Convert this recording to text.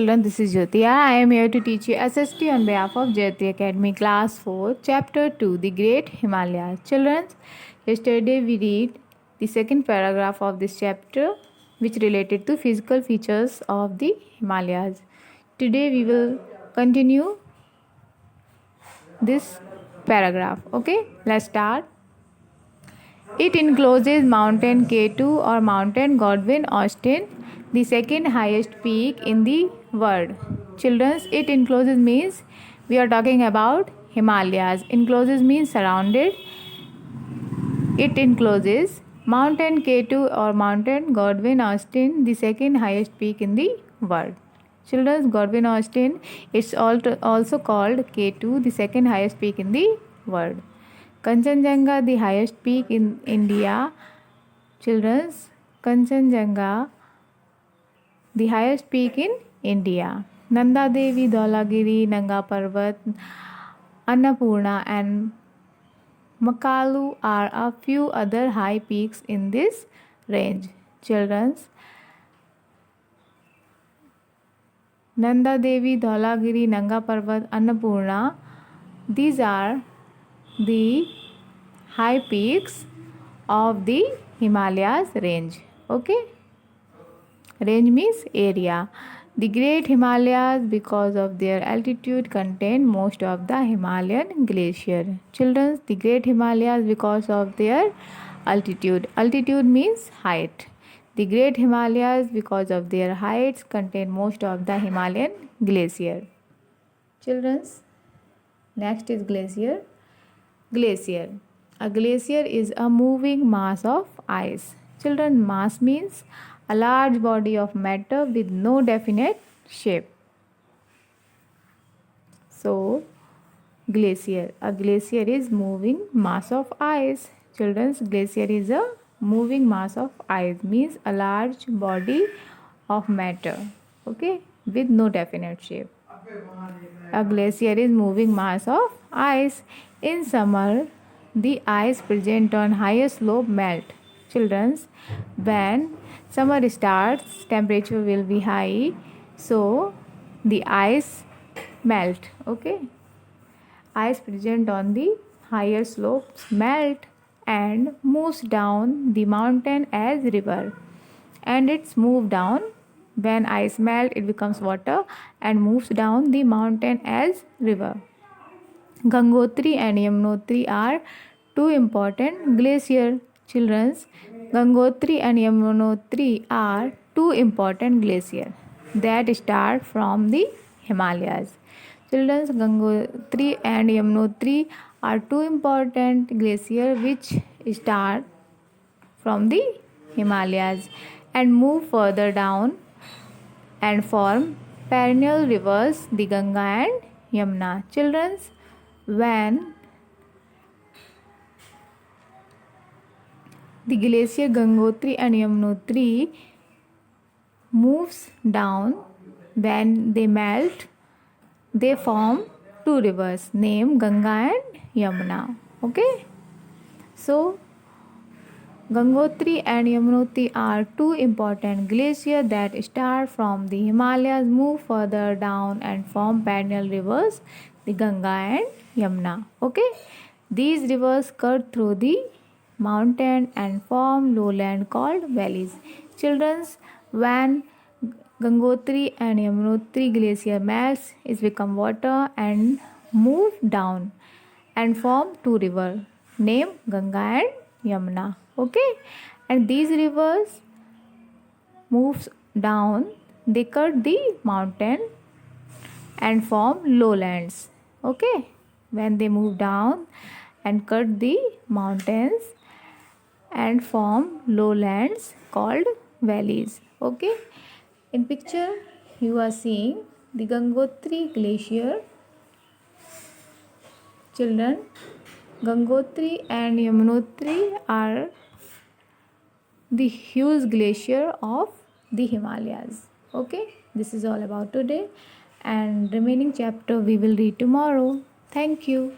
children, this is Jyoti. I am here to teach you SST on behalf of Jyoti Academy Class 4, Chapter 2, The Great Himalayas. Children, yesterday we read the second paragraph of this chapter which related to physical features of the Himalayas. Today we will continue this paragraph. Okay, let's start. It encloses Mountain K2 or Mountain Godwin Austen, the second highest peak in the world. Children, it encloses means we are talking about Himalayas. Encloses means surrounded. It encloses Mountain K2 or Mountain Godwin Austen, the second highest peak in the world. Children, Godwin Austen is also called K2, the second highest peak in the world. Kanchenjunga, the highest peak in India. Children's, Kanchenjunga, the highest peak in India. Nanda Devi, Dhaulagiri, Nanga Parvat, Annapurna and Makalu are a few other high peaks in this range. Children's, Nanda Devi, Dhaulagiri, Nanga Parvat, Annapurna, these are the high peaks of the Himalayas range. Okay, range means area. The Great Himalayas, because of their altitude, contain most of the Himalayan glacier. Children, the Great Himalayas, because of their altitude. Altitude means height. The Great Himalayas, because of their heights, contain most of the Himalayan glacier. Children, next is glacier. Glacier. A glacier is a moving mass of ice. Children, mass means a large body of matter with no definite shape. So, glacier. A glacier is moving mass of ice. Children's, glacier is a moving mass of ice means a large body of matter. Okay, with no definite shape. A glacier is moving mass of ice. In summer, the ice present on higher slope melt. Children's, when summer starts, temperature will be high, so the ice melt. Okay, ice present on the higher slopes melt and moves down the mountain as river, and it's moved down. When ice melt, it becomes water and moves down the mountain as river. Gangotri and Yamunotri are two important glaciers. Children's, Gangotri and Yamunotri are two important glaciers that start from the Himalayas. Children's, Gangotri and Yamunotri are two important glaciers which start from the Himalayas and move further down and form perennial rivers, the Ganga and Yamuna. Children's, when the glacier Gangotri and Yamunotri moves down, when they melt, they form two rivers named Ganga and Yamuna. Okay, so Gangotri and Yamunotri are two important glaciers that start from the Himalayas, move further down and form perennial rivers, the Ganga and Yamuna. Okay, these rivers cut through the mountain and form lowland called valleys. Children's, when Gangotri and Yamunotri glacier melts, it become water and move down and form two rivers named Ganga and Yamuna. Okay, and these rivers moves down, they cut the mountain and form lowlands. Okay, when they move down and cut the mountains and form lowlands called valleys. Okay, in picture you are seeing the Gangotri glacier. Children, Gangotri and Yamunotri are the huge glacier of the Himalayas. Okay, this is all about today, and remaining chapter we will read tomorrow. Thank you.